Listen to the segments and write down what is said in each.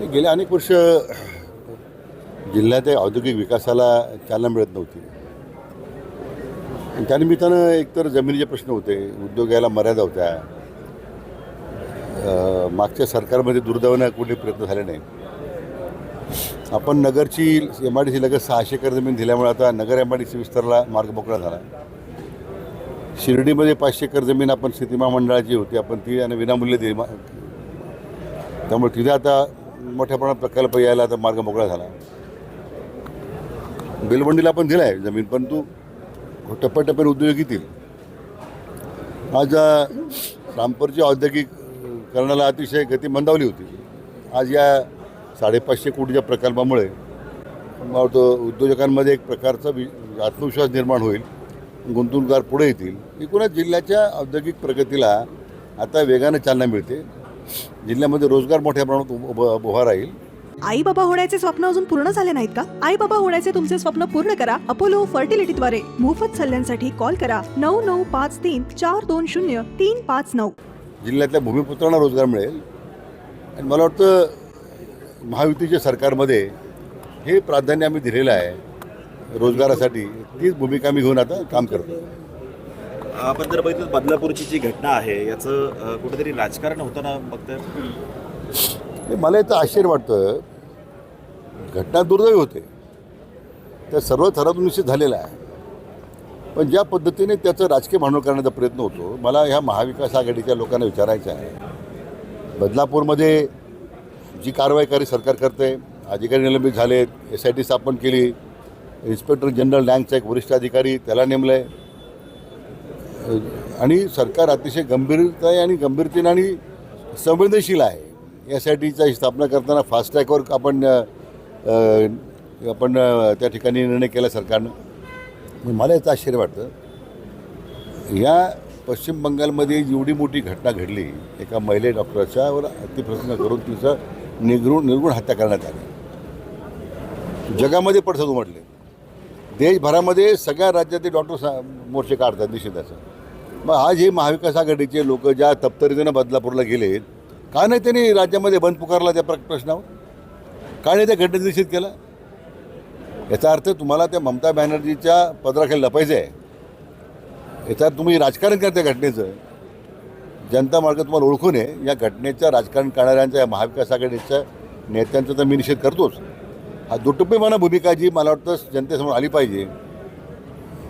गेल्या अनेक वर्ष जिल्ह्याच्या औद्योगिक विकासाला चालना मिळत नव्हती आणि त्यानिमित्तानं एकतर जमिनीचे प्रश्न होते, उद्योग यायला मर्यादा होत्या. मागच्या सरकारमध्ये दुर्दैवानं कुठे प्रयत्न झाले नाही. आपण नगरची MIDC लगेच 600 एकर जमीन दिल्यामुळे आता नगर MIDC विस्ताराला मार्ग मोकळा झाला. शिर्डीमध्ये 500 एकर जमीन आपण शेती महामंडळाची होती, आपण ती आणि विनामूल्य दिली. त्यामुळे तिथे आता मोठ्या प्रमाणात प्रकल्प यायला आता मार्ग मोकळा झाला. बेलवंडीला आपण दिला आहे जमीन, परंतु टप्प्याटप्प्याने उद्योग येतील. आज रामपूरच्या औद्योगिकरणाला अतिशय गती मंदावली होती. आज या 550 कोटीच्या प्रकल्पामुळे मला वाटतं उद्योजकांमध्ये एक प्रकारचा आत्मविश्वास निर्माण होईल, गुंतवणूकदार पुढे येतील. एकूणच जिल्ह्याच्या औद्योगिक प्रगतीला आता वेगाने चालना मिळते. जिल्ह्यामध्ये रोजगार मोठ्या प्रमाणात उभा राहील. आई बाबा होण्याचे स्वप्न अजून पूर्ण झाले नाहीत का? आई बाबा होण्याचे तुमचे स्वप्न पूर्ण करा अपोलो फर्टिलिटीद्वारे. मोफत सल्ल्यांसाठी कॉल करा 9953420359. जिल्ह्यातल्या भूमिपुत्रांना रोजगार मिळेल आणि मला वाटतं महायुतीच्या सरकारमध्ये हे प्राधान्य आम्ही दिलेलं आहे रोजगारासाठी. तीच भूमिका आम्ही घेऊन आता काम करतो. आपण जर बघितलं बदलापूरची जी घटना आहे याचं कुठेतरी राजकारण होतं ना बघतं. मला याचं आश्चर्य वाटतं. घटना दुर्दैवी होते, त्या सर्व थरातून निश्चित झालेला आहे, पण ज्या पद्धतीने त्याचं राजकीय भांडवल करण्याचा प्रयत्न होतो, मला ह्या महाविकास आघाडीच्या लोकांना विचारायचं आहे. बदलापूरमध्ये जी कारवाई सरकार करते, अधिकारी निलंबित झालेत, SIT स्थापन केली, इन्स्पेक्टर जनरल रँकचा एक वरिष्ठ अधिकारी त्याला नेमलं आहे आणि सरकार अतिशय गंभीरतेने आणि संवेदनशील आहे. SITची स्थापना करताना फास्ट ट्रॅकवर आपण त्या ठिकाणी निर्णय केला सरकारनं. मला याचं आश्चर्य वाटतं. या पश्चिम बंगालमध्ये एवढी मोठी घटना घडली, एका महिला डॉक्टरच्यावर अतिप्रसंग करून तिचं निर्गुण हत्या करण्यात आली. जगामध्ये पडसाद उमटले. देशभरामध्ये सगळ्या राज्यातील डॉक्टर मोर्चे काढतात निषेधाचं. मग आज हे महाविकास आघाडीचे लोक ज्या तप्तरीनं बदलापूरला गेलेत, का नाही त्यांनी राज्यामध्ये बंद पुकारला त्या प्रश्नावर? का नाही त्या घटनेचा निषेध केला? याचा अर्थ तुम्हाला त्या ममता बॅनर्जीच्या पदराखाली लपायचं आहे. याचा तुम्ही राजकारण करता घटनेचं. जनता मार्ग तुम्हाला ओळखून आहे. या घटनेचं राजकारण करणाऱ्यांच्या या महाविकास आघाडीच्या नेत्यांचा तर मी निषेध करतोच. हा दुटप्पीपणा भूमिका जी मला वाटतं जनतेसमोर आली पाहिजे.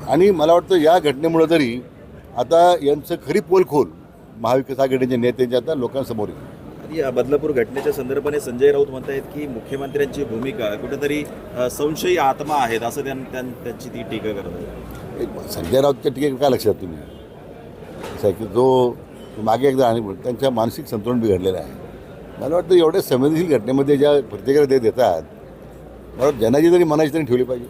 आणि मला वाटतं या घटनेमुळं तरी आता यांचं खरी पोलखोल महाविकास आघाडीच्या नेत्यांच्या आता लोकांसमोर येईल. या बदलापूर घटनेच्या संदर्भाने संजय राऊत म्हणतायत की मुख्यमंत्र्यांची भूमिका कुठेतरी संशयी आत्मा आहेत असं त्यांची ती टीका करतात. संजय राऊतच्या टीका काय लक्षात तुम्ही असं आहे की जो मागे एकदा आणि त्यांच्या मानसिक संतुलन बिघडलेलं आहे. मला वाटतं एवढ्या संवेदनशील घटनेमध्ये ज्या प्रतिक्रिया ते देतात, मला जनाची तरी मनाची तरी ठेवली पाहिजे.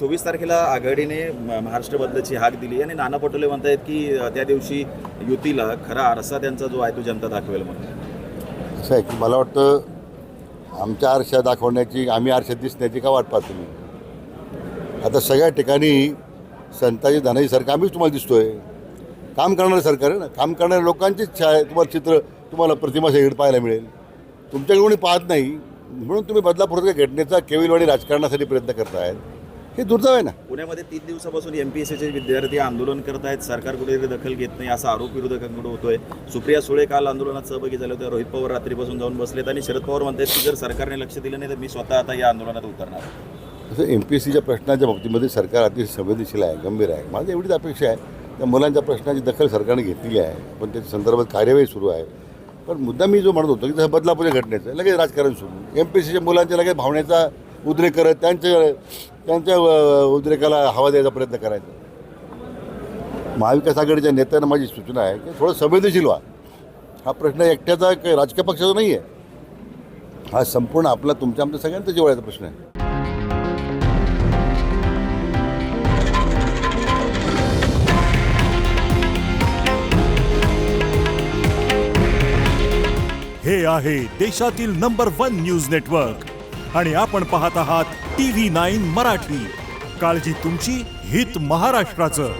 24 तारखेला आघाडीने महाराष्ट्र बंदची हाक दिली आणि नाना पटोले म्हणतायत की त्या दिवशी युतीला खरा आरसा त्यांचा जो आहे तो जनता दाखवेल म्हणून. असं आहे की मला वाटतं आमच्या आरशा दाखवण्याची, आम्ही आरशात दिसण्याची का वाट पाहतो तुम्ही? आता सगळ्या ठिकाणी संताजी धनाजी सरकार आम्हीच तुम्हाला दिसतो आहे. काम करणारं सरकार आहे ना. काम करणाऱ्या लोकांचीच तुम्हाला चित्र, तुम्हाला प्रतिमा सगळीकडे पाहायला मिळेल. तुमच्याकडे कोणी पाहत नाही म्हणून तुम्ही बदलापूरच्या घटनेचा केविलवाडी राजकारणासाठी प्रयत्न करतायत. हे दुर्दैव आहे ना. पुण्यामध्ये 3 दिवसापासून MPSCचे विद्यार्थी आंदोलन करत आहेत. सरकार कुठेतरी दखल घेत नाही असा आरोप विरोधकांकडून होतोय. सुप्रिया सुळे काल आंदोलनात सहभागी झाले होते. रोहित पवार रात्रीपासून जाऊन बसलेत आणि शरद पवार म्हणतात की जर सरकारने लक्ष दिलं नाही तर मी स्वतः आता या आंदोलनात उतरणार. असं MPSCच्या प्रश्नाच्या बाबतीमध्ये सरकार अतिशय संवेदनशील आहे, गंभीर आहे. माझी एवढीच अपेक्षा आहे त्या मुलांच्या प्रश्नाची दखल सरकारने घेतलेली आहे, पण त्याच्या संदर्भात कार्यवाही सुरू आहे. पण मुद्दा मी जो म्हणत होतो की जसं बदलापूरच्या घटनेचं लगेच राजकारण सुरू, MPSCच्या मुलांच्या लगेच भावनेचा उद्रेक करत त्यांच्या उद्रेकाला हवा द्यायचा प्रयत्न करायचा. महाविकास आघाडीच्या नेत्यांना माझी सूचना आहे की थोडं संवेदनशील व्हा. हा प्रश्न एकट्याचा काही राजकीय पक्षाचा नाही आहे. हा संपूर्ण आपला तुमच्या आमच्या सगळ्यांचा जिव्हाळ्याचा प्रश्न आहे. हे आहे देशातील नंबर 1 न्यूज नेटवर्क आणि आपण पाहत आहात TV9 मराठी. काळजी तुमची, हित महाराष्ट्राचं.